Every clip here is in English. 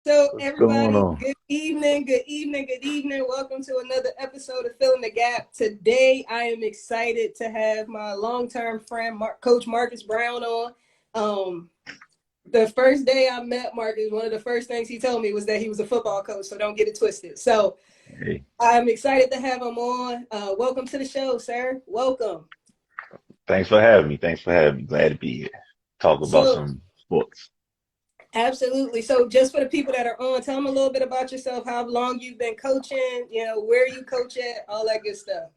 So What's going everybody, on? good evening, good evening, good evening. Welcome to another episode of Filling the Gap. Today, I am excited to have my long-term friend, Coach Marques Brown on. Um, the first day I met Marques, one of the first things he told me was that he was a football coach, so don't get it twisted. So Hey, I'm excited to have him on. Welcome to the show, sir. Welcome. thanks for having me. Thanks for having me. Glad to be here. Talk about So some sports. absolutely. So just for the people that are on, tell them a little bit about yourself, how long you've been coaching, where you coach at, all that good stuff.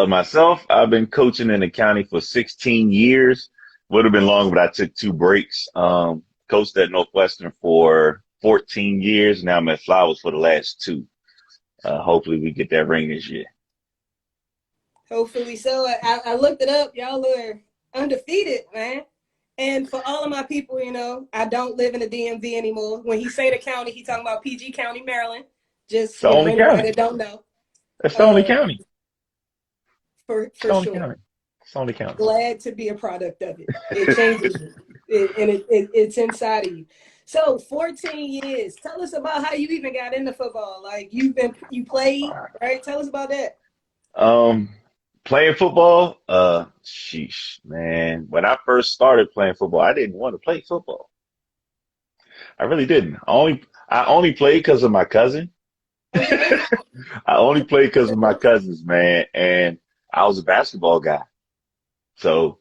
Myself, I've been coaching in the county for 16 years. Would have been longer, but I took two breaks. Coached at Northwestern for 14 years. Now I'm at Flowers for the last two. Hopefully we get that ring this year. Hopefully so. I looked it up. Y'all are undefeated, man. And for all of my people, I don't live in the DMV anymore. When he say the county, he talking about PG County, Maryland. It's Just, the only anybody county. that don't know. It's the only Uh, county. It's for the only sure. county. It's the only county. Glad to be a product of it. It changes you. It's inside of you. So 14 years. Tell us about how you even got into football. Like you played, right? Tell us about that. Um, Playing football, sheesh, man. When I first started playing football, I didn't want to play football. I really didn't. I only played because of my cousin. Okay. I only played because of my cousins, man. And I was a basketball guy. So,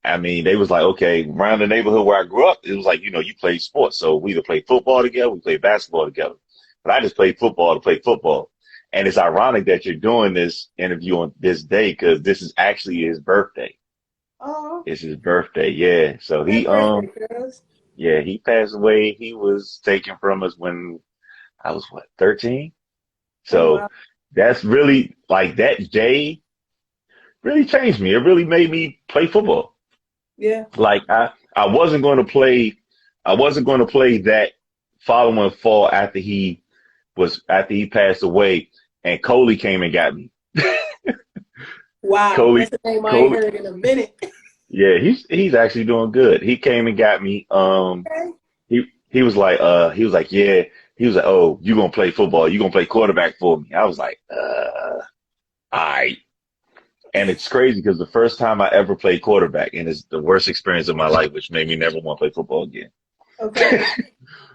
I mean, they was like, okay, around the neighborhood where I grew up, it was like, you play sports. So we either play football together, we play basketball together. But I just played football to play football. And it's ironic that you're doing this interview on this day because this is actually his birthday. Oh, It's his birthday, yeah. So happy birthday, girls. yeah, he passed away. He was taken from us when I was what, 13? Oh, So wow. that's really like that day really changed me. It really made me play football. Yeah. Like I wasn't going to play I wasn't going to play that following fall after he passed away and Coley came and got me. Wow. Coley That's a name I ain't Coley heard in a minute. yeah, he's actually doing good. He came and got me. Okay. He was like, yeah, he was like, oh, you gonna play football? You gonna play quarterback for me? I was like, all right. And it's crazy because the first time I ever played quarterback, and it's the worst experience of my life, which made me never want to play football again. Okay.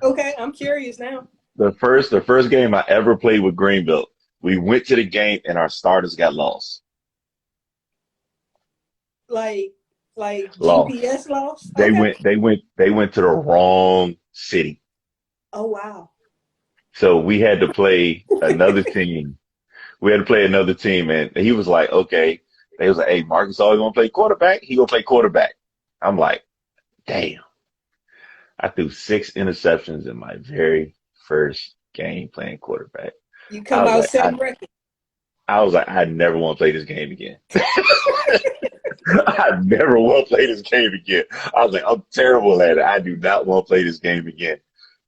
Okay. I'm curious now. The first game I ever played with Greenville, we went to the game and our starters got lost. Like, like Lost. GPS lost. They Okay. went, they went, they went to the wrong city. Oh, wow. So we had to play another team. We had to play another team, and he was like, okay. They was like, hey, Marcus always gonna play quarterback. He gonna play quarterback. I'm like, damn. I threw six interceptions in my very first game playing quarterback. You I come was out like, I, setting records. I was like, I never want to play this game again. I never want to play this game again. I was like, I'm terrible at it. I do not want to play this game again.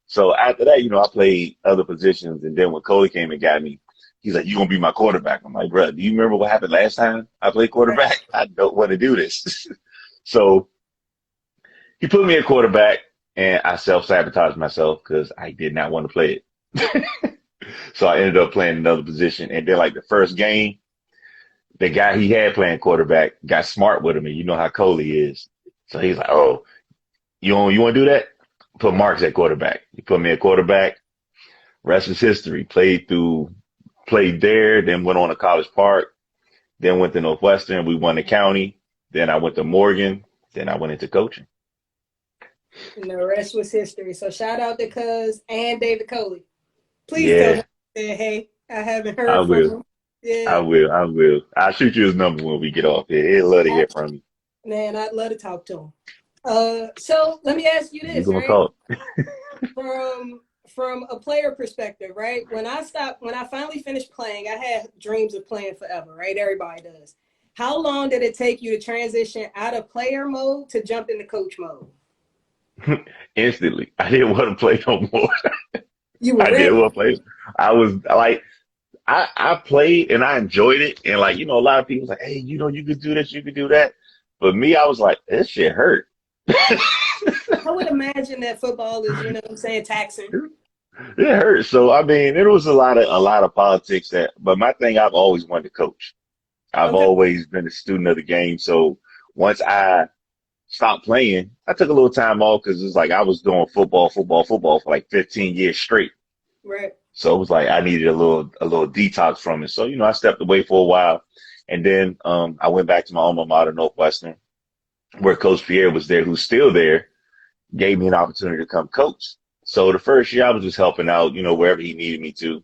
So after that, I played other positions, and then when Coley came and got me, he's like, "You gonna be my quarterback?" I'm like, "Bro, do you remember what happened last time I played Right. quarterback? I don't want to do this." So he put me at quarterback, and I self-sabotaged myself because I did not want to play it. So I ended up playing another position, and then like the first game, the guy he had playing quarterback got smart with him, and you know how Coley is. So he's like, "Oh, you want to do that? Put Marks at quarterback." He put me at quarterback. Rest is history. Played there, then went on to College Park, then went to Northwestern. We won the county. Then I went to Morgan. Then I went into coaching. And the rest was history. So shout out to Cuz and David Coley. Please tell him Yeah, that, hey, I haven't I heard from will. him. I Yeah. will. I will. I'll shoot you his number when we get off here. He'll love to hear from you. Man, I'd love to talk to him. So let me ask you You this, gonna right? talk? From a player perspective, right? When I finally finished playing, I had dreams of playing forever, right? Everybody does. How long did it take you to transition out of player mode to jump into coach mode? Instantly. I didn't want to play no more. You were I didn't ready. want to play. I was like, I played and I enjoyed it. And like, a lot of people was like, hey, you could do this, you could do that. But me, I was like, this shit hurt. I would imagine imagine that football is, you know what I'm saying, taxing. It hurt. So I mean, there was a lot of politics but my thing, I've always wanted to coach. I've Okay. always been a student of the game. So once I stopped playing, I took a little time off because it's like I was doing football for like 15 years straight. Right. So it was like I needed a little detox from it. So, I stepped away for a while. And then I went back to my alma mater, Northwestern, where Coach Pierre was there, who's still there, gave me an opportunity to come coach. So the first year I was just helping out, wherever he needed me to.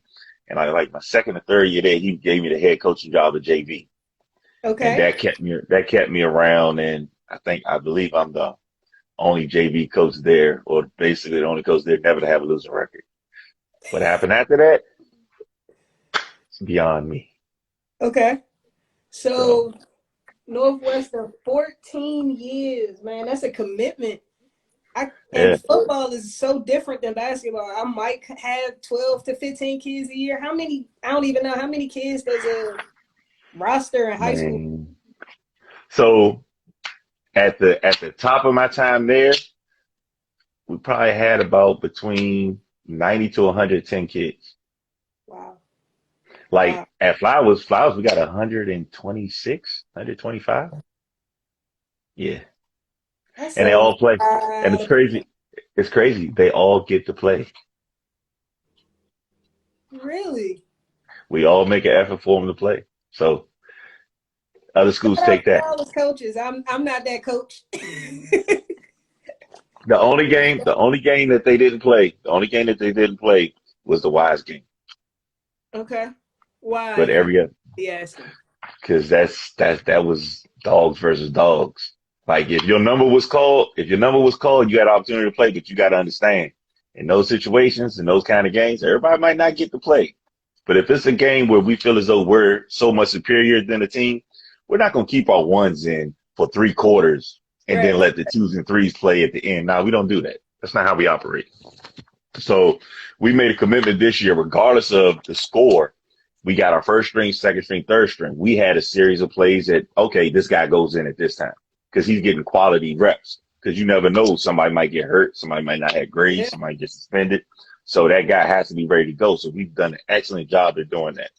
And I like my second or third year there, he gave me the head coaching job at JV. And Okay. that kept me around. And I believe I'm the only JV coach there, or basically the only coach there never to have a losing record. What happened after that? It's beyond me. Okay. So So Northwestern, 14 years, man. That's a commitment. And yeah, football is so different than basketball. I might have 12 to 15 kids a year. How many? I don't even know how many kids does a roster in high school. man. So at the top of my time there, we probably had about between 90 to 110 kids. Wow. Like Wow. at Flowers, we got 126, 125. Yeah. That's And they a all play. And lot it's of people. crazy. It's crazy. They all get to play. Really? We all make an effort for them to play. So other schools Shout out take to that. all those coaches. I'm not that coach. The only game that they didn't play was the Wise game. Okay. Why, But if you every other, be asking? because that was dogs versus dogs. Like if your number was called, you had an opportunity to play, but you got to understand in those situations, in those kind of games, everybody might not get to play. But if it's a game where we feel as though we're so much superior than the team, we're not going to keep our ones in for 3 quarters and then Right. let the twos and threes play at the end. No, we don't do that. That's not how we operate. So we made a commitment this year, regardless of the score. We got our first string, second string, third string. We had a series of plays that, okay, this guy goes in at this time because he's getting quality reps. Because you never know, somebody might get hurt, somebody might not have grades, Yeah. somebody get suspended. So that guy has to be ready to go. So we've done an excellent job at doing that.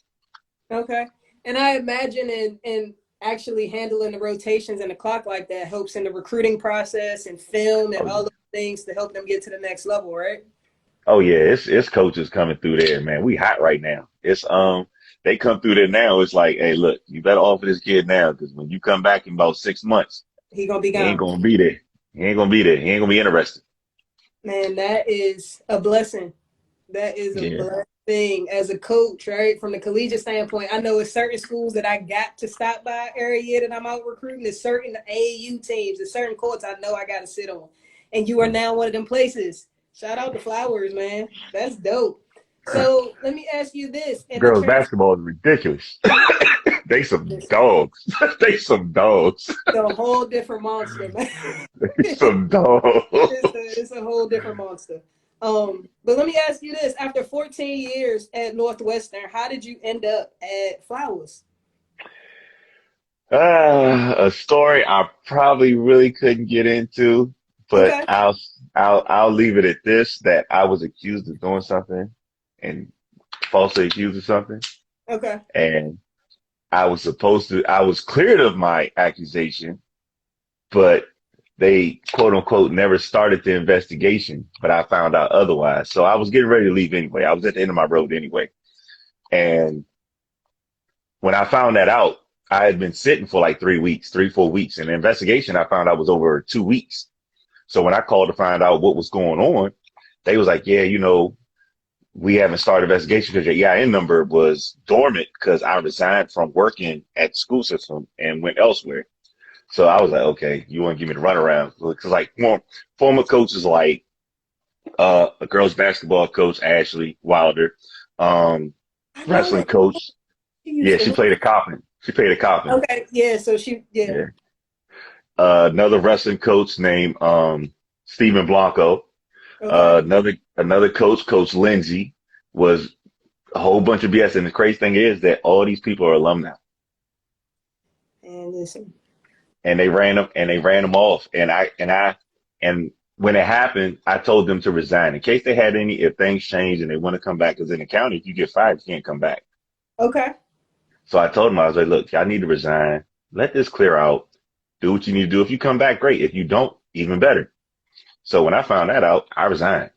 Okay. And I imagine in actually handling the rotations and the clock like that helps in the recruiting process and film and Oh, all those things to help them get to the next level, right? oh yeah, it's coaches coming through there, man. We hot right now. They come through there now. It's like, hey, look, you better offer this kid now because when you come back in about 6 months, He gonna be he ain't gone. gonna be there. He ain't gonna be there. He ain't gonna be interested. Man, that is a blessing. That is a Yeah. blessing as a coach, right? From the collegiate standpoint, I know it's certain schools that I got to stop by every year that I'm out recruiting. There's certain AAU teams, there's certain courts I know I got to sit on. And you are now one of them places. Shout out to Flowers, man. That's dope. So let me ask you this: in the Girls basketball is ridiculous. They some this, dogs. They some dogs. a whole different monster, man. They some dogs. It's a whole different monster. But let me ask you this: after 14 years at Northwestern, how did you end up at Flowers? A story I probably really couldn't get into, but Okay. I'll leave it at this: that I was accused of doing something and falsely accused of something, Okay. and I was cleared of my accusation, but they quote unquote never started the investigation, but I found out otherwise. So I was getting ready to leave anyway. I was at the end of my road anyway. And when I found that out, I had been sitting for like 3 weeks, 4 weeks. And the investigation I found out was over 2 weeks. So when I called to find out what was going on, they was like, yeah, we haven't started investigation because your EIN number was dormant because I resigned from working at the school system and went elsewhere. So I was like, okay, you want to give me the runaround? Because like former coaches like a girls basketball coach, Ashley Wilder, um, I know wrestling that coach. she Yeah, used to she hoop. played a Coppin. She played a Coppin. Okay. Yeah. So yeah. Yeah. Another wrestling coach named Stephen Blanco. Okay. Another coach, Coach Lindsay, was a whole bunch of BS. And the crazy thing is that all these people are alumni. And listen, And they ran them off. And when it happened, I told them to resign in case they had if things change and they want to come back. Because in the county, if you get fired, you can't come back. Okay. So I told them, I was like, look, y'all need to resign. Let this clear out. Do what you need to do. If you come back, great. If you don't, even better. So when I found that out, I resigned.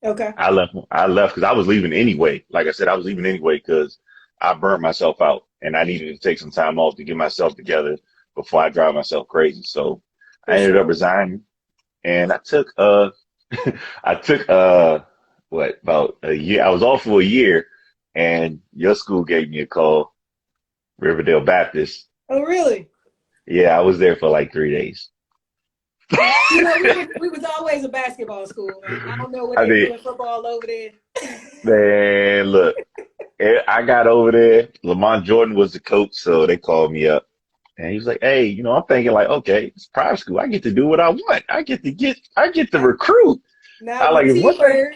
Okay. I left. I left because I was leaving anyway. Like I said, I was leaving anyway because I burned myself out and I needed to take some time off to get myself together before I drive myself crazy. So For I ended up sure. resigning and I took I took what about a year? I was off for a year and your school gave me a call, Riverdale Baptist. Oh, really? Yeah, I was there for like 3 days. You know, we was always a basketball school, man. I don't know what I they mean, do in football over there. man, look, I got over there. Lamont Jordan was the coach, so they called me up. And he was like, hey, I'm thinking like, okay, it's private school. I get to do what I want. I get to recruit. Now I the like T word.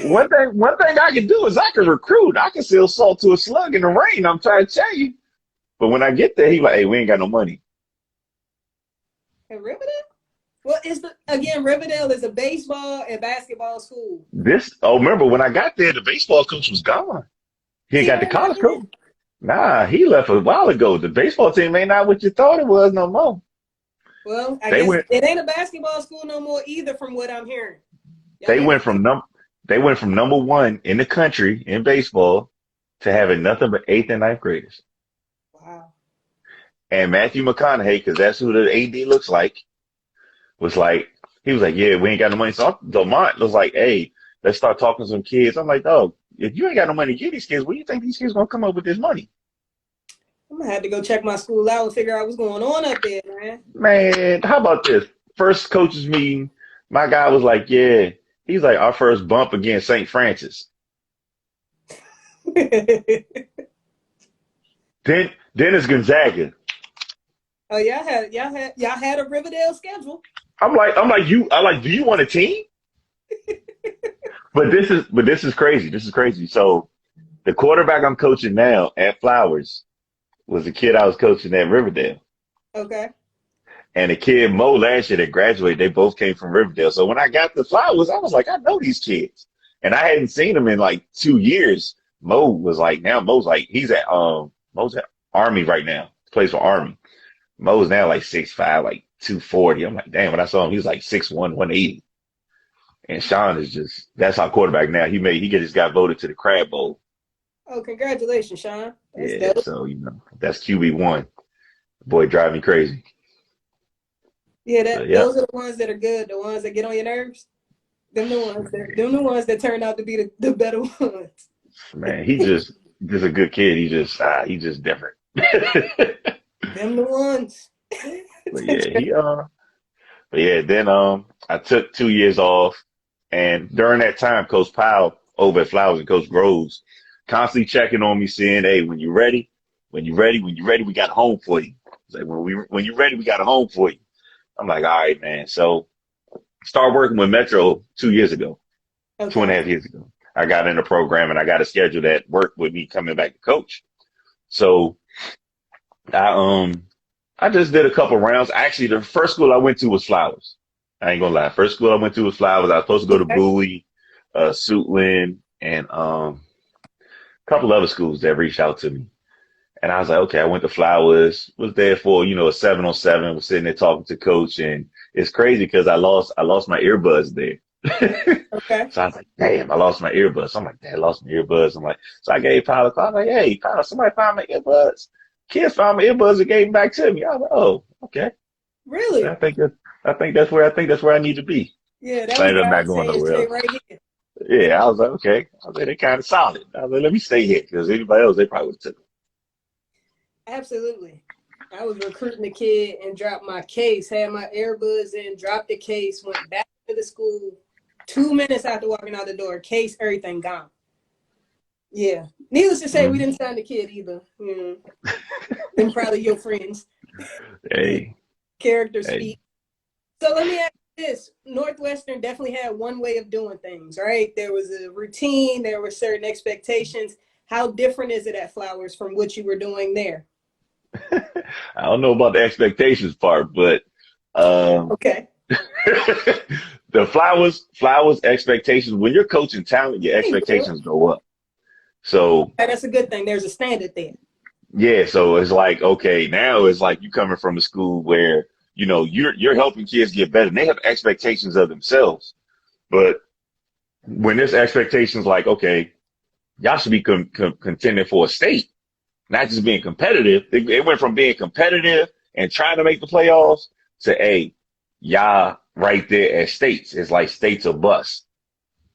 one thing I can do is I can recruit. I can sell salt to a slug in the rain. I'm trying to tell you. But when I get there, he like, hey, we ain't got no money. In Riverdale? Well, Riverdale is a baseball and basketball school. Remember when I got there, the baseball coach was gone. He ain't He got the ran back college coach. in? Nah, he left a while ago. The baseball team ain't not what you thought it was no more. Well, I They guess went, it ain't a basketball school no more either, from what I'm hearing. Y'all they need to went fix. they went from number one in the country in baseball to having nothing but eighth and ninth graders. Wow. And Matthew McConaughey, because that's who the AD looks like, was like, he was like, yeah, we ain't got no money. So Lamont was like, hey, let's start talking to some kids. I'm like, oh, if you ain't got no money to give these kids, where do you think these kids gonna come up with this money? I'm gonna have to go check my school out and figure out what's going on up there, man. Man, how about this? First coaches meeting, my guy was like, yeah, he's like our first bump against St. Francis. Then it's Gonzaga. Oh, y'all had a Riverdale schedule. I'm like, do you want a team? But this is crazy. This is crazy. So the quarterback I'm coaching now at Flowers was the kid I was coaching at Riverdale. Okay. And the kid Mo last year that graduated, they both came from Riverdale. So when I got the Flowers, I was like, I know these kids. And I hadn't seen them in like 2 years. Mo was like, now Mo's like, Mo's at Army right now. Plays for Army. Mo's now like 6'5", like 240. I'm like, damn, when I saw him, he was like 6'1", 180. And Sean is that's our quarterback now. Just got voted to the Crab Bowl. Oh, congratulations, Sean. That's Yeah, dope. so, that's QB1. Boy, drive me crazy. Yeah, But yeah, those are the ones that are good, the ones that get on your nerves. Them the ones that turn out to be the better ones. man, just a good kid. He's just different. Them the ones. But yeah, then I took 2 years off, and during that time, Coach Powell over at Flowers and Coach Groves constantly checking on me, saying, "Hey, when you're ready, we got a home for you." It's like when you're ready, we got a home for you. I'm like, all right, man. So start working with Metro 2 years ago, two and Okay. a half years ago. I got in the program and I got a schedule that worked with me coming back to coach. So I I just did a couple rounds. Actually, the first school I went to was Flowers. I ain't gonna lie. First school I went to was Flowers. I was supposed to go to Okay. Bowie, Suitland, and a couple other schools that reached out to me. And I was like, okay, I went to Flowers, was there for, a 7-on-7, was sitting there talking to coach. And it's crazy because I lost my earbuds there. Okay. So I was like, damn, I lost my earbuds. I'm like, damn, I lost my earbuds. I'm like, so I gave Tyler a call. I'm like, hey, Tyler, somebody found my earbuds. Kids found my earbuds and gave them back to me. I was like, oh, okay. So Really? I think that's where I need to be. Yeah, that So I was ended up God not going saying, nowhere stay else. right here. Yeah, I was like, okay. I was like, they're kind of solid. I was like, let me stay here because anybody else, they probably would have took it. Absolutely. I was recruiting a kid and dropped my case, had my earbuds in, dropped the case, went back to the school. 2 minutes after walking out the door, case, everything gone. Yeah. Needless to say, we Mm-hmm. didn't sign the kid either. Them probably your friends. Hey, Character hey. speak. So let me ask you this. Northwestern definitely had one way of doing things, right? There was a routine, there were certain expectations. How different is it at Flowers from what you were doing there? I don't know about the expectations part, but Okay. The Flowers expectations. When you're coaching talent, your expectations go up. So that's a good thing. There's a standard there. yeah, so it's like, okay, now it's like you coming from a school where, you're helping kids get better and they have expectations of themselves. But when there's expectations like, okay, y'all should be contending for a state, not just being competitive. It went from being competitive and trying to make the playoffs to, hey, y'all right there at states. It's like states are bust.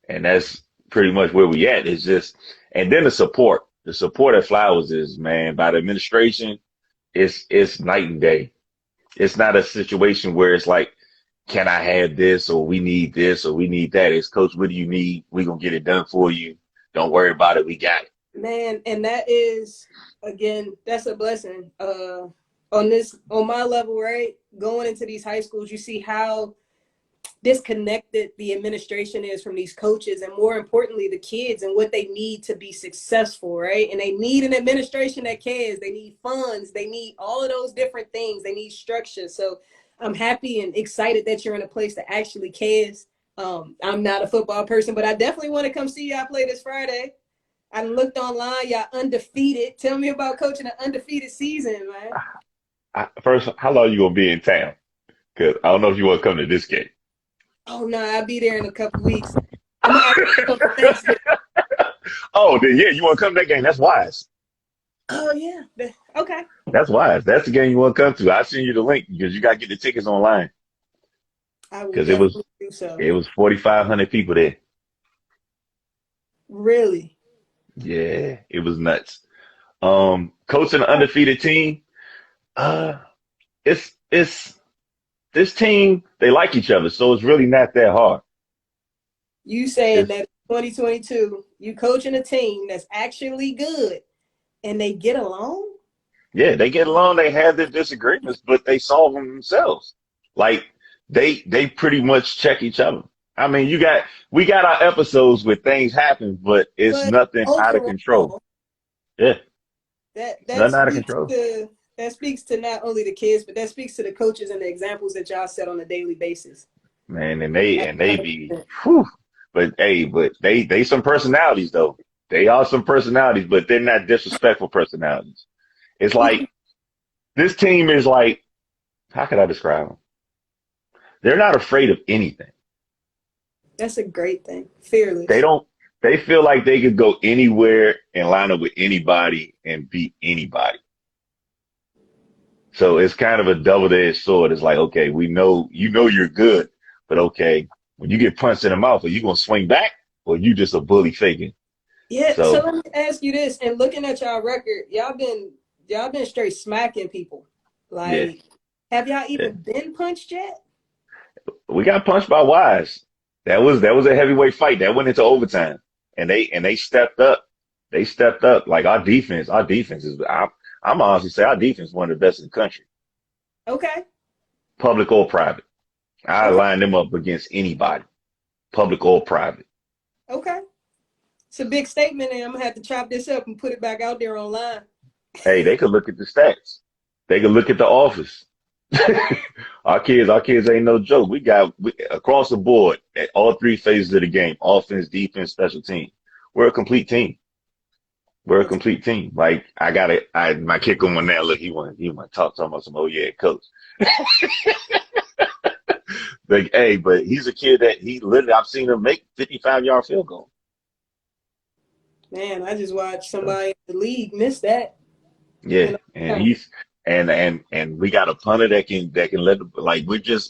And that's pretty much where we at. It's just, and then the support. The support at Flowers is, man, by the administration, it's night and day. It's not a situation where it's like, can I have this or we need this or we need that? It's, Coach, what do you need? We're going to get it done for you. Don't worry about it. We got it. Man, and that is, again, that's a blessing. On my level, right? Going into these high schools, you see how disconnected the administration is from these coaches, and more importantly, the kids and what they need to be successful, right? And they need an administration that cares. They need funds. They need all of those different things. They need structure. So I'm happy and excited that you're in a place that actually cares. I'm not a football person, but I definitely want to come see y'all play this Friday. I looked online. Y'all undefeated. Tell me about coaching an undefeated season, man. First, how long are you going to be in town? Because I don't know if you want to come to this game. Oh, no, I'll be there in a couple weeks. Oh, then yeah, you want to come to that game? That's wise. Oh, yeah. Okay. That's wise. That's the game you want to come to. I'll send you the link because you got to get the tickets online. Because it was 4,500 people there. Really? Yeah, it was nuts. Coaching an undefeated team. It's this team, they like each other, so it's really not that hard. You saying that in 2022, you coaching a team that's actually good and they get along? Yeah, they get along. They have their disagreements, but they solve them themselves. Like they pretty much check each other. I mean, we got our episodes where things happen, but it's nothing out of control. Yeah. Nothing out of control. That speaks to not only the kids, but that speaks to the coaches and the examples that y'all set on a daily basis. Man, and they be, whew, but they some personalities though. They are some personalities, but they're not disrespectful personalities. It's like this team is like, how could I describe them? They're not afraid of anything. That's a great thing. Fearless. They feel like they could go anywhere and line up with anybody and beat anybody. So it's kind of a double-edged sword. It's like, okay, we know, you're good, but okay, when you get punched in the mouth, are you going to swing back or you just a bully faking? Yeah. So let me ask you this, and looking at y'all record, y'all been straight smacking people. Like, have y'all even been punched yet? We got punched by Wise. That was a heavyweight fight that went into overtime, and they stepped up. They stepped up. Like our defense is. I'm honestly say our defense is one of the best in the country. Okay. Public or private. I line them up against anybody. Public or private. Okay. It's a big statement, and I'm gonna have to chop this up and put it back out there online. Hey, they could look at the stats. They could look at the office. Our kids ain't no joke. We across the board at all three phases of the game: offense, defense, special team. We're a complete team. We're a complete team. Like my kicker on now. Look, he want to talk about some. Oh yeah, coach. Like, hey, but he's a kid that I've seen him make 55-yard field goal. Man, I just watched somebody in the league miss that. Yeah, and he's and we got a punter that can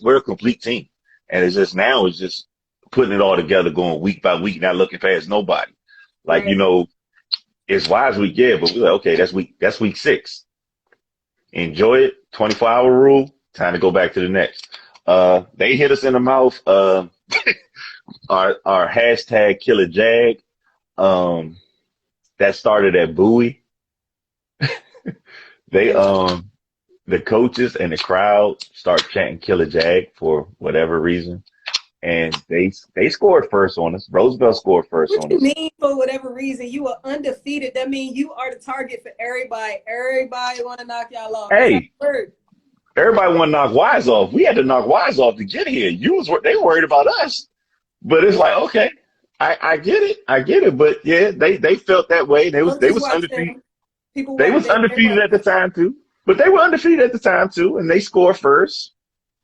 we're a complete team, and it's just putting it all together, going week by week, not looking past nobody. Like it's Wise week, yeah, but we're like, okay, that's week 6. Enjoy it. 24-hour rule. Time to go back to the next. They hit us in the mouth. Our hashtag Killer Jag. That started at Bowie. The coaches and the crowd start chanting Killer Jag for whatever reason. And they scored first on us. Roosevelt scored first on us. What do you mean for whatever reason? You are undefeated. That means you are the target for everybody. Everybody want to knock y'all off. Hey, everybody want to knock Wise off. We had to knock Wise off to get here. They worried about us. But it's like, okay, I get it. I get it. But yeah, they felt that way. They Coaches was watch undefeated. them. People They watch. was undefeated at the time too. But they were undefeated at the time too, and they scored first.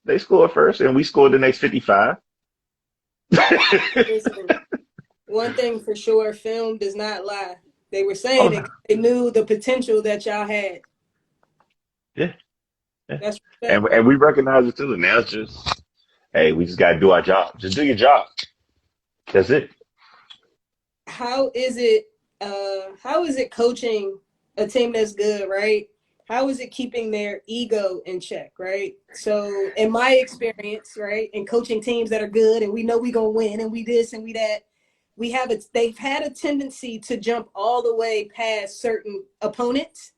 They scored first, and we scored the next 55. Listen, one thing for sure, film does not lie. They were Oh saying no. it. They knew the potential that y'all had. Yeah, yeah. That's respect, And right? we recognize it too. And now it's just, hey, we just gotta do our job. Just do your job. That's it. How is it? How is it coaching a team that's good, right? How is it keeping their ego in check, right? So, in my experience, right, in coaching teams that are good and we know we gonna win and we this and we that, they've had a tendency to jump all the way past certain opponents,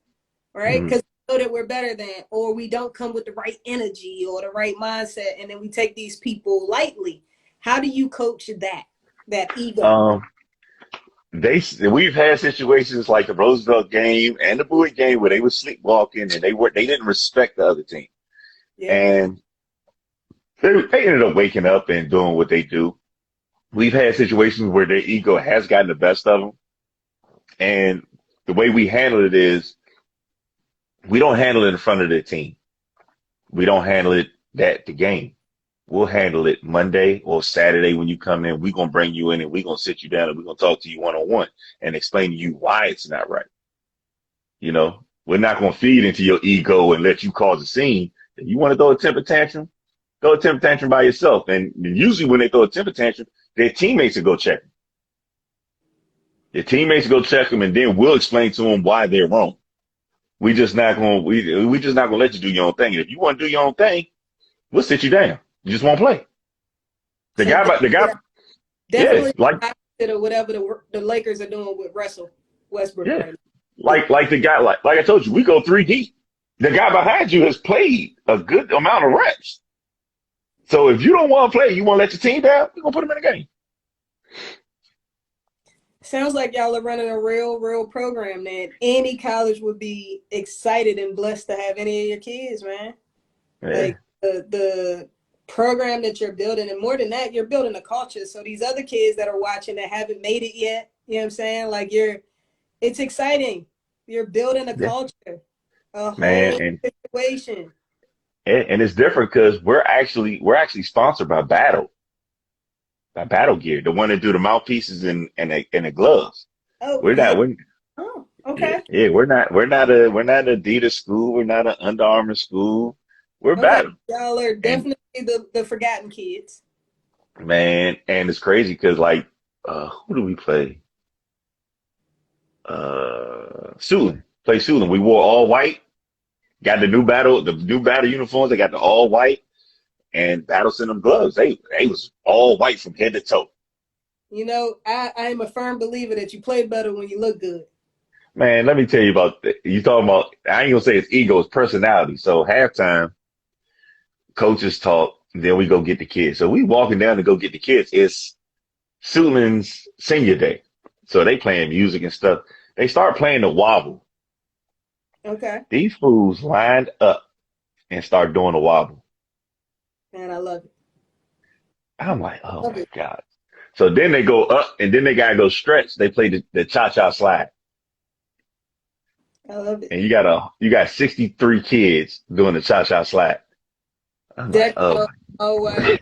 right? Mhm. Because we know that we're better than, or we don't come with the right energy or the right mindset, and then we take these people lightly. How do you coach that ego? Um, we've had situations like the Roosevelt game and the Bowie game where they were sleepwalking and they didn't respect the other team. Yeah. And they ended up waking up and doing what they do. We've had situations where their ego has gotten the best of them. And the way we handle it is we don't handle it in front of the team. We don't handle it at the game. We'll handle it Monday or Saturday when you come in. We're going to bring you in and we're going to sit you down and we're going to talk to you one-on-one and explain to you why it's not right. You know, we're not going to feed into your ego and let you cause a scene. If you want to throw a temper tantrum, throw a temper tantrum by yourself. And usually when they throw a temper tantrum, their teammates will go check them. Their teammates will go check them, and then we'll explain to them why they're wrong. We just not going to let you do your own thing. And if you want to do your own thing, we'll sit you down. You just won't play. So The guy, yeah, definitely opposite of whatever the Lakers are doing with Russell Westbrook yeah, right now. like the guy, like I told you, we go 3 deep. The guy behind you has played a good amount of reps. So if you don't want to play, you want to let your team down, we're gonna put them in the game. Sounds like y'all are running a real program, man. Any college would be excited and blessed to have any of your kids, man. Yeah, Like the program that you're building, and more than that, you're building a culture. So these other kids that are watching that haven't made it yet, you know what I'm saying? Like it's exciting. You're building a yeah, culture, a man, whole situation. and it's different because we're actually sponsored by Battle Gear, the one that do the mouthpieces and the gloves. Oh We're yeah. not we're Oh, Yeah, okay. yeah, we're not an Adidas school, we're not an Under Armour school. We're Okay. Battle. Y'all are And definitely the forgotten kids. man, and it's crazy because like who do we play? Suitland. Play Suitland. We wore all white, got the new battle uniforms, they got the all white and Battle sent them gloves. They was all white from head to toe. You know, I am a firm believer that you play better when you look good. Man, let me tell you about you talking about I ain't gonna say it's ego, it's personality. So halftime, coaches talk, then we go get the kids. So we walking down to go get the kids. It's Suitland's senior day. So they playing music and stuff. They start playing the wobble. Okay. These fools lined up and start doing the wobble. And I love it. I'm like, oh Love my it. God. So then they go up and then they gotta go stretch. They play the cha-cha slide. I love it. And you got 63 kids doing the cha-cha slide. I'm like, Deck, oh. oh wow.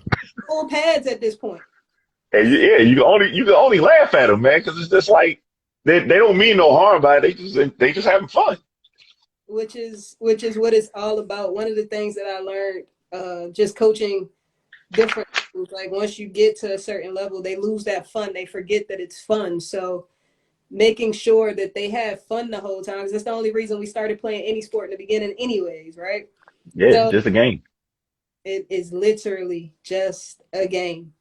Full pads at this point. And yeah, you can only laugh at them, man, because it's just like they don't mean no harm by it. They just having fun. Which is what it's all about. One of the things that I learned just coaching different schools, like once you get to a certain level, they lose that fun. They forget that it's fun. So making sure that they have fun the whole time, because that's the only reason we started playing any sport in the beginning anyways, right? Yeah, So just a game. it is literally just a game.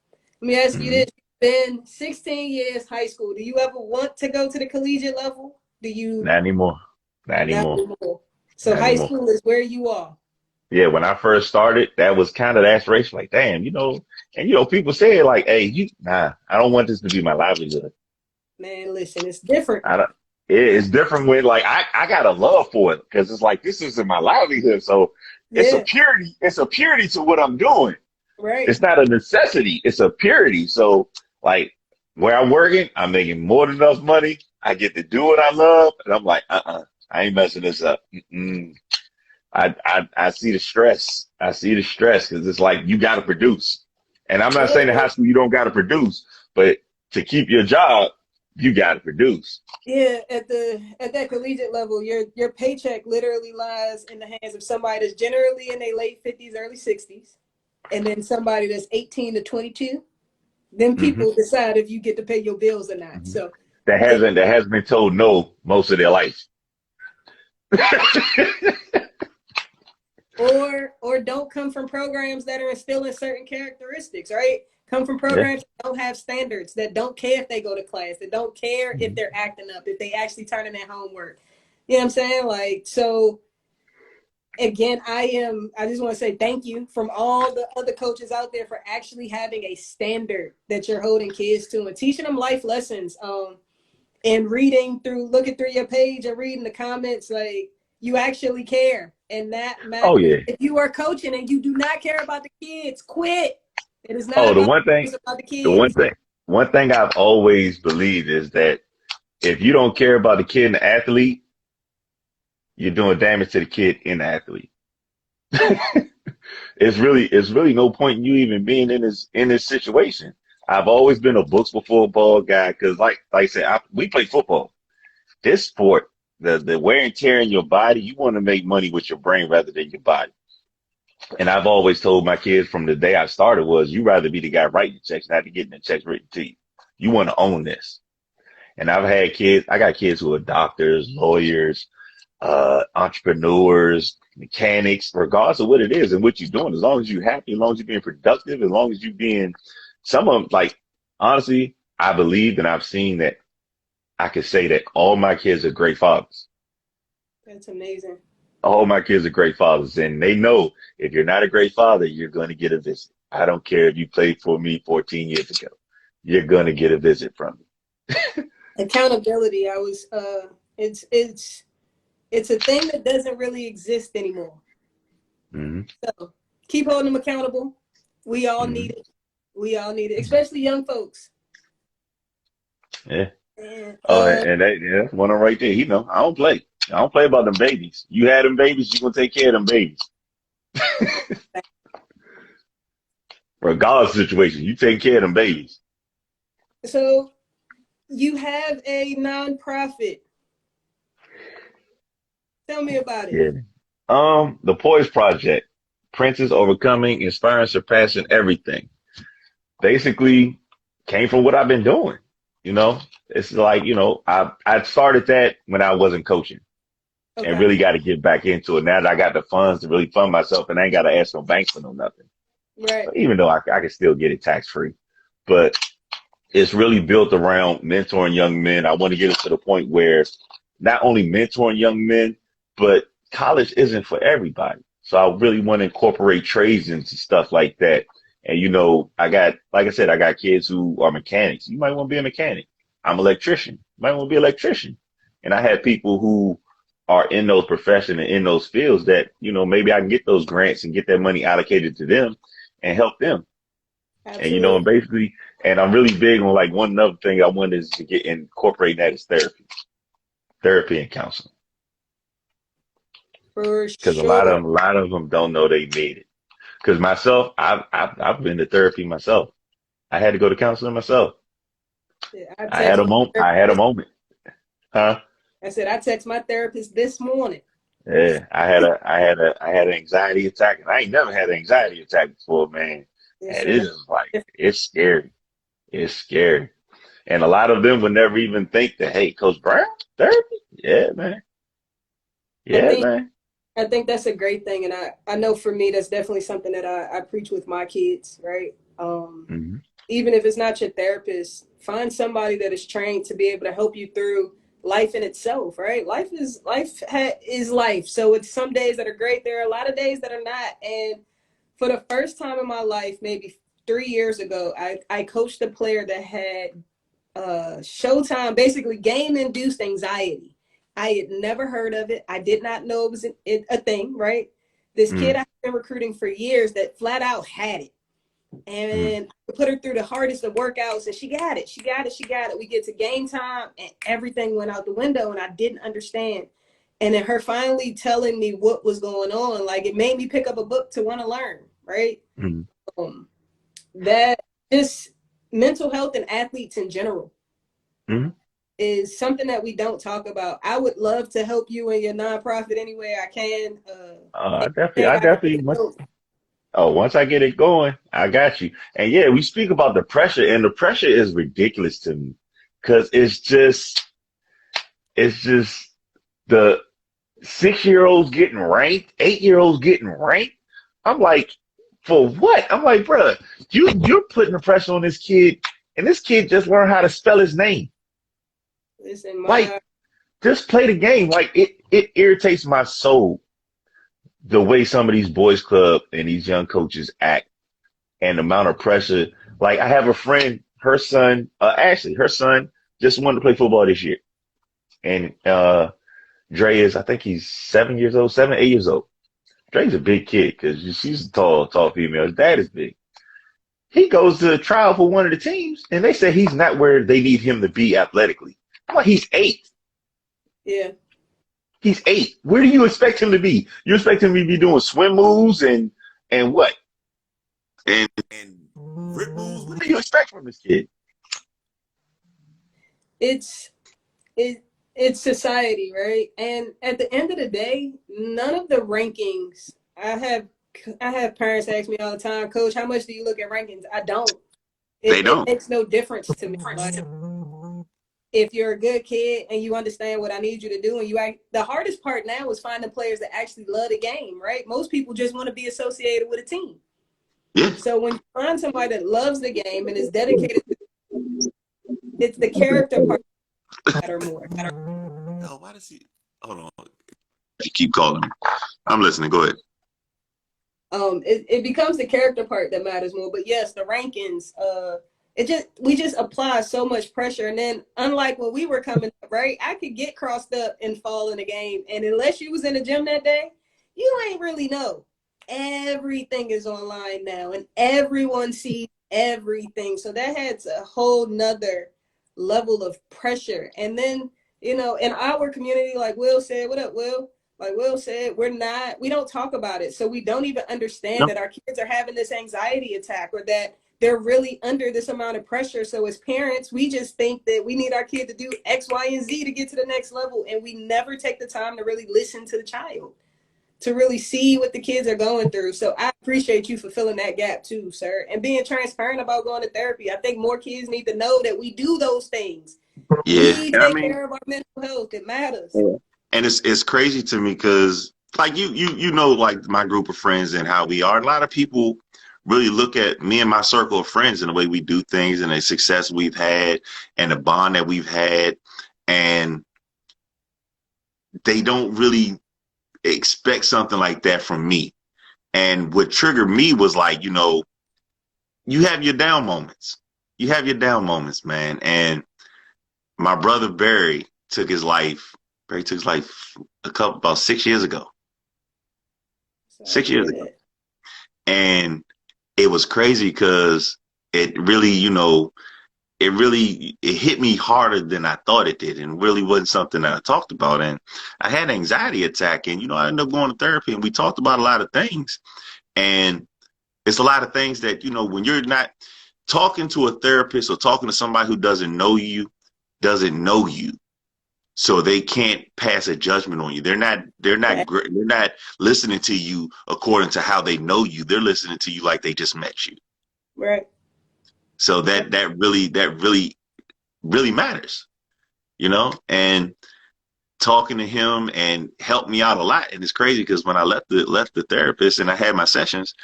Let me ask you Hmm. this. You've been 16 years high school. Do you ever want to go to the collegiate level? Do you Not anymore. Not not anymore. anymore? So Not high anymore. school is where you are. Yeah, when I first started, that was kind of the aspiration. Like, damn, and people say like, hey, I don't want this to be my livelihood. Man, listen, it's different. I don't. It's different when like I got a love for it because it's like this isn't my livelihood. So It's a Yeah, purity. It's a purity to what I'm doing. right. It's not a necessity. It's a purity. So like where I'm working, I'm making more than enough money. I get to do what I love, and I'm like, I ain't messing this up. Mm-mm. I see the stress. I see the stress because it's like you got to produce. And I'm not saying in Yeah, high school you don't got to produce, but to keep your job, you got to produce. yeah. At that collegiate level, your paycheck literally lies in the hands of somebody that's generally in their late 50s, early 60s, and then somebody that's 18 to 22. Then Hmm. people decide if you get to pay your bills or not. Hmm. So That yeah, hasn't been told no most of their life. or don't come from programs that are instilling certain characteristics, right? Come from Yeah. programs that don't have standards, that don't care if they go to class, that don't care if Hmm. they're acting up, if they actually turn in their homework. You know what I'm saying? Like, so again, I just want to say thank you from all the other coaches out there for actually having a standard that you're holding kids to and teaching them life lessons. And reading through, looking through your page and reading the comments, like you actually care. And that Oh matters. yeah. If you are coaching and you do not care about the kids, quit. It is not Oh, about it's about the the kids. one thing I've always believed is that if you don't care about the kid and the athlete, you're doing damage to the kid and the athlete. It's really no point in you even being in this situation. I've always been a books before ball guy because like I said, we play football. This sport, the wear and tear in your body, you want to make money with your brain rather than your body. And I've always told my kids from the day I started was you rather be the guy writing checks, not to getting the checks written to you. You want to own this. And I've had kids, I got kids who are doctors, lawyers, entrepreneurs, mechanics, regardless of what it is and what you're doing, as long as you're happy, as long as you're being productive, as long as you're being some of them, like, honestly, I believe and I've seen that I could say that all my kids are great fathers. That's amazing. All my kids are great fathers, and they know if you're not a great father, you're going to get a visit. I don't care if you played for me 14 years ago. You're going to get a visit from me. Accountability. I was it's a thing that doesn't really exist anymore. Hmm. So keep holding them accountable. We all need Hmm. it. We all need it, especially young folks. Yeah. And Oh, and that's one of them right there. You know, I don't play. I don't play about them babies. You had them babies, you're going to take care of them babies. Regardless of the situation, you take care of them babies. so you have a nonprofit. Tell me about it. Yeah. The Poise Project, Princess Overcoming, Inspiring, Surpassing Everything. Basically came from what I've been doing. You know, it's like, I started that when I wasn't coaching and Okay. really got to get back into it. Now that I got the funds to really fund myself and I ain't got to ask no banks for no nothing. Right. Even though I can still get it tax free, but it's really built around mentoring young men. I want to get it to the point where not only mentoring young men, but college isn't for everybody. So I really want to incorporate trades into stuff like that. And like I said, I got kids who are mechanics. You might want to be a mechanic. I'm an electrician. You might want to be an electrician. And I have people who are in those professions and in those fields that, maybe I can get those grants and get that money allocated to them and help them. And and Absolutely. basically, and I'm really big on like one other thing I wanted is to get incorporate that is therapy and counseling, For because sure. a lot of them don't know they need it. Because myself, I've been to therapy myself. I had to go to counseling myself. Yeah, I text my I had a therapist. moment, huh? I said I text my therapist this morning. Yeah, I had an anxiety attack, and I ain't never had an anxiety attack before, man. And Listen, it is like it's scary. It's scary. And a lot of them would never even think that, hey, Coach Brown, therapy? Yeah, man. I Yeah, think man. I think that's a great thing, and I know for me that's definitely something that I preach with my kids. Right. Hmm. Even if it's not your therapist, find somebody that is trained to be able to help you through life in itself. Right. Is life. So it's some days that are great. There are a lot of days that are not. And for the first time in my life, maybe 3 years ago, I coached a player that had Showtime, basically game induced anxiety. I had never heard of it. I did not know it was a thing, right? This kid Mm, I've been recruiting for years that flat out had it. mm, And I put her through the hardest of workouts and she got it. She got it. She got it. We get to game time and everything went out the window and I didn't understand. And then her finally telling me what was going on, like it made me pick up a book to want to learn, right? mm, Um, that just mental health and athletes in general mm. is something that we don't talk about. I would love to help you in your nonprofit any way I can. I Anything I can do definitely, to help. once I get it going, I got you. And yeah, we speak about the pressure, and the pressure is ridiculous to me because it's just the 6-year-olds getting ranked, 8-year-olds getting ranked. I'm like, for what? I'm like, bruh, you're putting the pressure on this kid, and this kid just learned how to spell his name. Listen, Like, my just play the game. Like, it irritates my soul the way some of these boys club and these young coaches act and the amount of pressure. Like, I have a friend, her son, Ashley, her son just wanted to play football this year. And Dre is, I think he's 7 years old, 7, 8 years old. Dre's a big kid because she's a tall female. His dad is big. He goes to a trial for one of the teams, and they say he's not where they need him to be athletically. I'm like, he's 8. yeah. He's 8. Where do you expect him to be? You expect him to be doing swim moves and what? And rip moves? What do you expect from this kid? It's it it's society, right? And at the end of the day, none of the rankings I have parents ask me all the time, Coach, how much do you look at rankings? I don't. They It don't. makes no difference to me. Like if you're a good kid and you understand what I need you to do and the hardest part now is finding players that actually love the game, right? Most people just want to be associated with a team. Yeah. So when you find somebody that loves the game and is dedicated, it's the character part that matter more. Oh, why does he? Hold on. You keep calling me. I'm listening. Go ahead. It becomes the character part that matters more. But yes, the rankings, we just apply so much pressure. And then unlike when we were coming up, right, I could get crossed up and fall in a game. And unless you was in the gym that day, you ain't really know. Everything is online now and everyone sees everything. So that adds a whole nother level of pressure. And then, in our community, like Will said, what up, Will? Like Will said, we don't talk about it. So we don't even understand No. that our kids are having this anxiety attack or that they're really under this amount of pressure. So as parents, we just think that we need our kid to do X, Y, and Z to get to the next level. And we never take the time to really listen to the child, to really see what the kids are going through. So I appreciate you for filling that gap too, sir, and being transparent about going to therapy. I think more kids need to know that we do those things. Yeah. We And I take mean, care of our mental health. It matters. yeah. And it's crazy to me because like you know like my group of friends and how we are. A lot of people really look at me and my circle of friends and the way we do things and the success we've had and the bond that we've had, and they don't really expect something like that from me. And what triggered me was like, you have your down moments. You have your down moments, man. And my brother Barry took his life. Barry took his life about 6 years ago. So 6 years ago. And it was crazy because it really, it hit me harder than I thought it did, and really wasn't something that I talked about. And I had an anxiety attack, and I ended up going to therapy, and we talked about a lot of things. And it's a lot of things that when you're not talking to a therapist or talking to somebody who doesn't know you, so they can't pass a judgment on you. They're not listening to you according to how they know you. They're listening to you like they just met you. Right. So that really matters, and talking to him and helped me out a lot. And it's crazy because when I left the therapist and I had my sessions,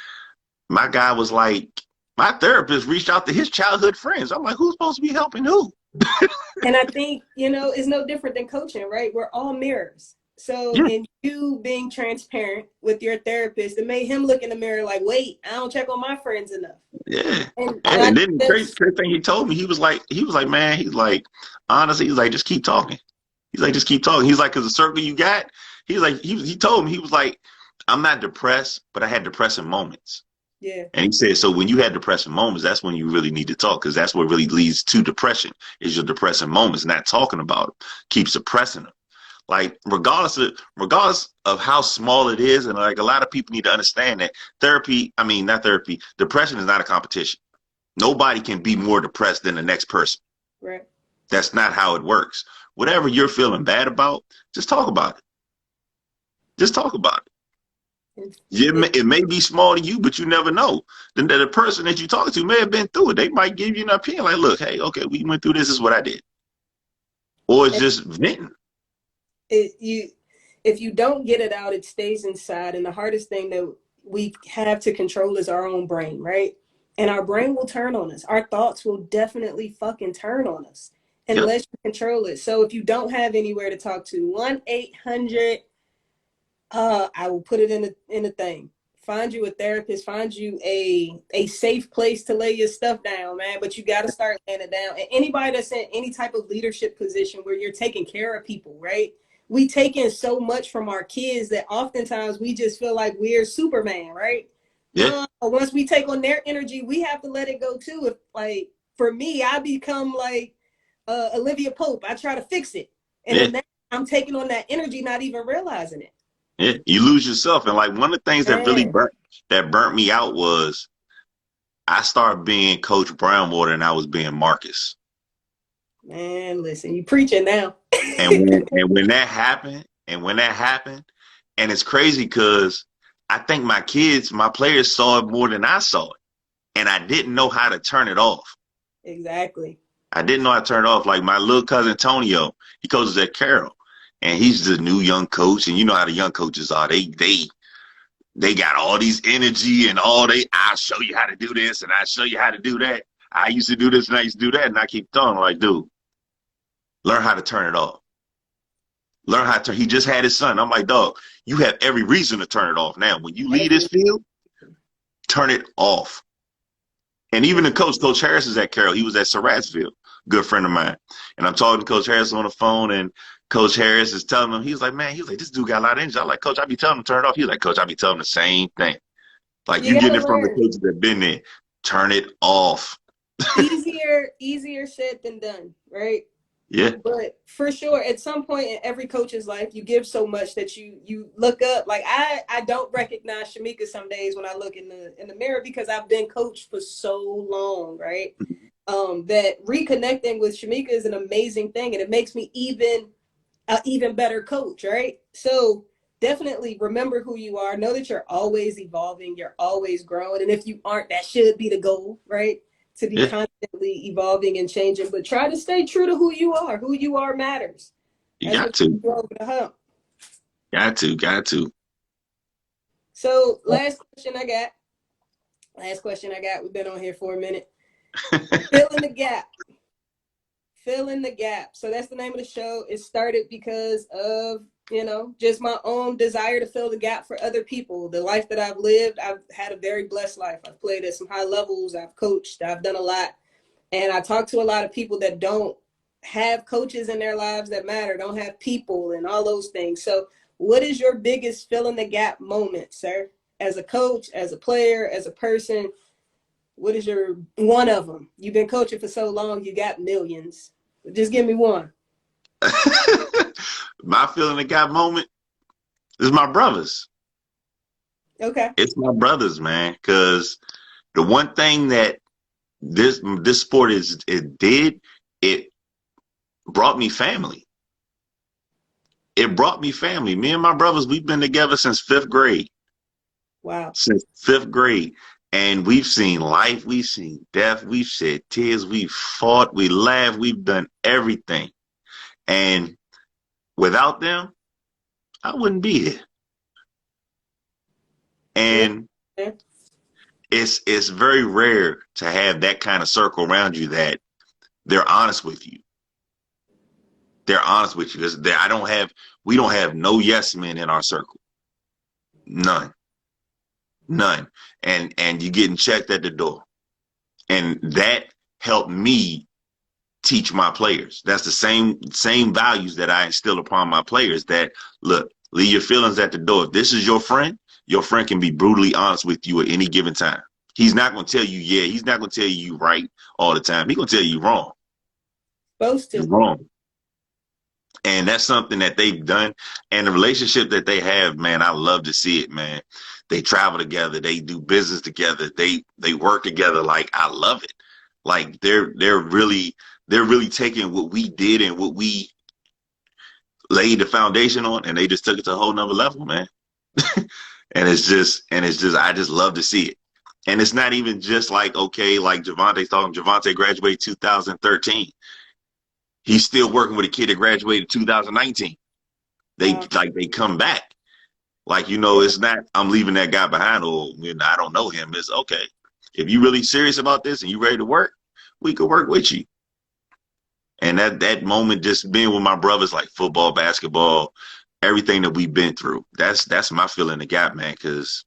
my guy was like, my therapist reached out to his childhood friends. I'm like, who's supposed to be helping who? And I think, it's no different than coaching, right? We're all mirrors. So Yeah. in you being transparent with your therapist, it made him look in the mirror like, wait, I don't check on my friends enough. Yeah. And And then the crazy thing he told me, he was like, man, he's like, honestly, he's like, just keep talking. He's like, just keep talking. He's like, cause the circle you got, he's like, he told me, he was like, I'm not depressed, but I had depressing moments. Yeah. And he said, so when you had depressing moments, that's when you really need to talk, because that's what really leads to depression is your depressing moments. Not talking about them keeps suppressing them. Like regardless of how small it is, and like a lot of people need to understand that not therapy, depression is not a competition. Nobody can be more depressed than the next person. Right. That's not how it works. Whatever you're feeling bad about, just talk about it. Just talk about it. It may be small to you, but you never know. Then the person that you're talking to may have been through it. They might give you an opinion like, look, hey, okay, we went through this. This is what I did. Or it's just venting. If you don't get it out, it stays inside. And the hardest thing that we have to control is our own brain, right? And our brain will turn on us. Our thoughts will definitely fucking turn on us Yep. unless you control it. So if you don't have anywhere to talk to, 1-800, I will put it in the thing. Find you a therapist, find you a safe place to lay your stuff down, man. But you got to start laying it down. And anybody that's in any type of leadership position where you're taking care of people, right? We take in so much from our kids that oftentimes we just feel like we're Superman, right? Yeah. No, once we take on their energy, we have to let it go too. If like for me, I become like Olivia Pope. I try to fix it, and Yeah. then I'm taking on that energy, not even realizing it. Yeah. You lose yourself. And like one of the things that really Man, burnt me out was I started being Coach Brown more than I was being Marcus. man, listen, you preaching now. And when that happened, and it's crazy because I think my players saw it more than I saw it. And I didn't know how to turn it off. Exactly. I didn't know how to turn it off. Like my little cousin Tonio, he coaches at Carroll. And he's the new young coach. And you know how the young coaches are. They got all these energy and I'll show you how to do this and I'll show you how to do that. I used to do this and I used to do that. And I keep telling him, like, dude, learn how to turn it off. Learn how to, he just had his son. I'm like, dog, you have every reason to turn it off now. When you leave this field, turn it off. And even the Coach Harris is at Carroll. He was at Surrattsville, good friend of mine. And I'm talking to Coach Harris on the phone, and Coach Harris is telling him, he's like, this dude got a lot of energy. I'm like, Coach, I be telling him to turn it off. He's like, Coach, I be telling him the same thing. Like, You you getting gotta it from the learn. coaches that been there. Turn it off. Easier said than done, right? Yeah. But for sure, at some point in every coach's life, you give so much that you look up. Like I don't recognize Shamika some days when I look in the mirror because I've been coached for so long, right? That reconnecting with Shamika is an amazing thing, and it makes me even better coach, right? So definitely remember who you are. Know that you're always evolving, you're always growing, and if you aren't, that should be the goal, right? To be Yeah. constantly evolving and changing, but try to stay true to who you are. Who you are matters. You That's got what to. you over the hump. Got to. So last question I got. We've been on here for a minute. Fill in the gap. Fill in the gap. So that's the name of the show. It started because of, just my own desire to fill the gap for other people. The life that I've lived, I've had a very blessed life. I've played at some high levels. I've coached. I've done a lot. And I talk to a lot of people that don't have coaches in their lives that matter, don't have people and all those things. So what is your biggest fill in the gap moment, sir? As a coach, as a player, as a person, what is your one of them? You've been coaching for so long, you got millions. Just give me one. My feeling the gap moment is my brothers. Okay. It's my brothers, man. Because the one thing that this sport it brought me family. It brought me family. Me and my brothers, we've been together since 5th grade. Wow. Since 5th grade. And we've seen life, we've seen death, we've shed tears, we've fought, we laughed, we've done everything. And without them, I wouldn't be here. And Yeah. it's very rare to have that kind of circle around you that they're honest with you. They're honest with you. We don't have no yes men in our circle. None. And you're getting checked at the door. And that helped me teach my players. That's the same values that I instill upon my players, that look, leave your feelings at the door. If this is your friend, your friend can be brutally honest with you at any given time. He's not going to tell you, yeah, he's not going to tell you right all the time. He's going to tell you wrong. Supposed to. You're wrong. And that's something that they've done. And the relationship that they have, man, I love to see it, man. They travel together. They do business together. They work together. Like, I love it. Like, they're really taking what we did and what we laid the foundation on, and they just took it to a whole nother level, man. And it's just, I just love to see it. And it's not even just like, okay, like Javonte graduated 2013. He's still working with a kid that graduated 2019. They come back. Like, you know, it's not, I'm leaving that guy behind, or, you know, I don't know him. It's okay. If you're really serious about this and you're ready to work, we could work with you. And that moment, just being with my brothers, like football, basketball, everything that we've been through, that's my Fillin the Gap, man. Because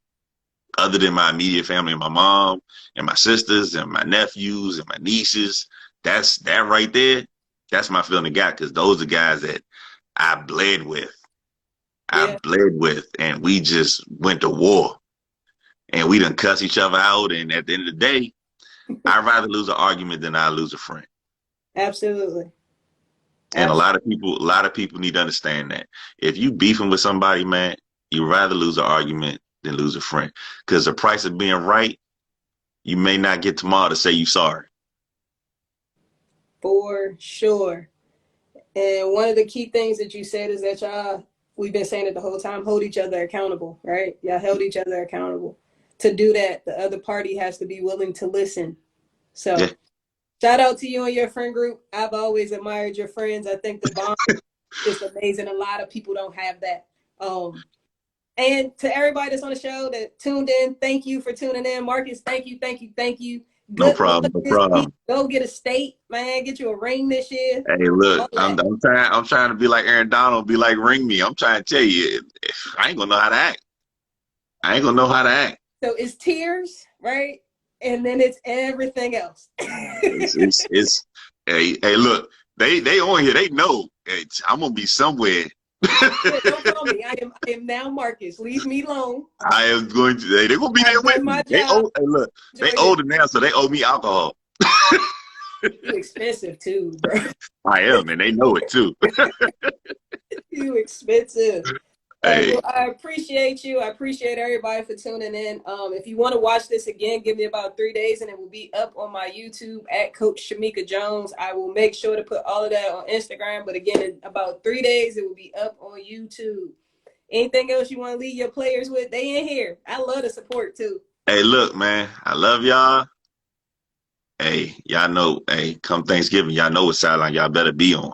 other than my immediate family and my mom and my sisters and my nephews and my nieces, that right there, that's my Fillin the Gap. Because those are guys that I bled with. I bled with, and we just went to war. And we done cuss each other out. And at the end of the day, I'd rather lose an argument than I lose a friend. Absolutely. And a lot of people need to understand that. If you beefing with somebody, man, you'd rather lose an argument than lose a friend. Because the price of being right, you may not get tomorrow to say you sorry. For sure. And one of the key things that you said is that we've been saying it the whole time, hold each other accountable, right? Y'all held each other accountable. To do that, the other party has to be willing to listen. So yeah. Shout out to you and your friend group. I've always admired your friends. I think the bond is amazing. A lot of people don't have that. And to everybody that's on the show that tuned in, thank you for tuning in. Marques, thank you. Good no problem. Go get a state, man. Get you a ring this year. Hey, look, I'm trying to be like Aaron Donald, be like ring me. I'm trying to tell you, I ain't gonna know how to act. So it's tears, right? And then it's everything else. it's hey, look, they on here. They know I'm gonna be somewhere. Don't call me. I am now Marques. Leave me alone. I am going to. They're gonna be there with me. They older now, so they owe me alcohol. You expensive too, bro. I am, and they know it too. You expensive. Hey. Well, I appreciate you. I appreciate everybody for tuning in. If you want to watch this again, give me about 3 days and it will be up on my YouTube at Coach Shamika Jones. I will make sure to put all of that on Instagram. But again, in about 3 days, it will be up on YouTube. Anything else you want to leave your players with? They in here. I love the support too. Hey, look, man. I love y'all. Hey, y'all know, come Thanksgiving, y'all know what sideline y'all better be on.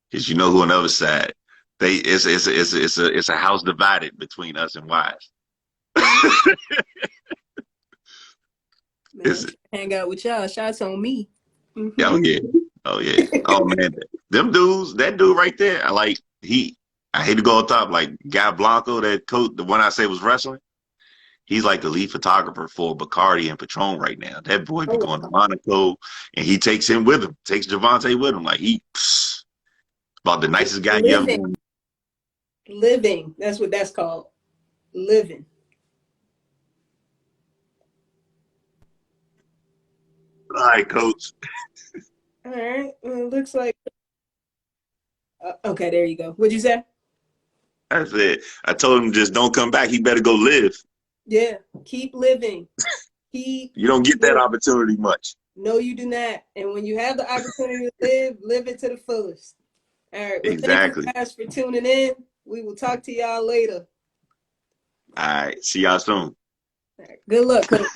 Because you know who on the other side. It's a house divided between us and wives. Man, hang out with y'all. Shots on me. Mm-hmm. Oh yeah. Oh man, them dudes. That dude right there. I hate to go on top. Like Guy Blanco, that coach, the one I say was wrestling. He's like the lead photographer for Bacardi and Patron right now. That boy be going to Monaco, and he takes him with him. Takes Javonte with him. Like about the nicest guy you ever met. Living. That's what that's called. Living. All right, Coach. All right. Well, it looks like. Okay, there you go. What'd you say? That's it. I told him just don't come back. He better go live. Yeah. Keep living. You don't get that opportunity much. No, you do not. And when you have the opportunity to live it to the fullest. All right. Well, exactly. Thank you guys for tuning in. We will talk to y'all later. All right. See y'all soon. All right. Good luck, Coach.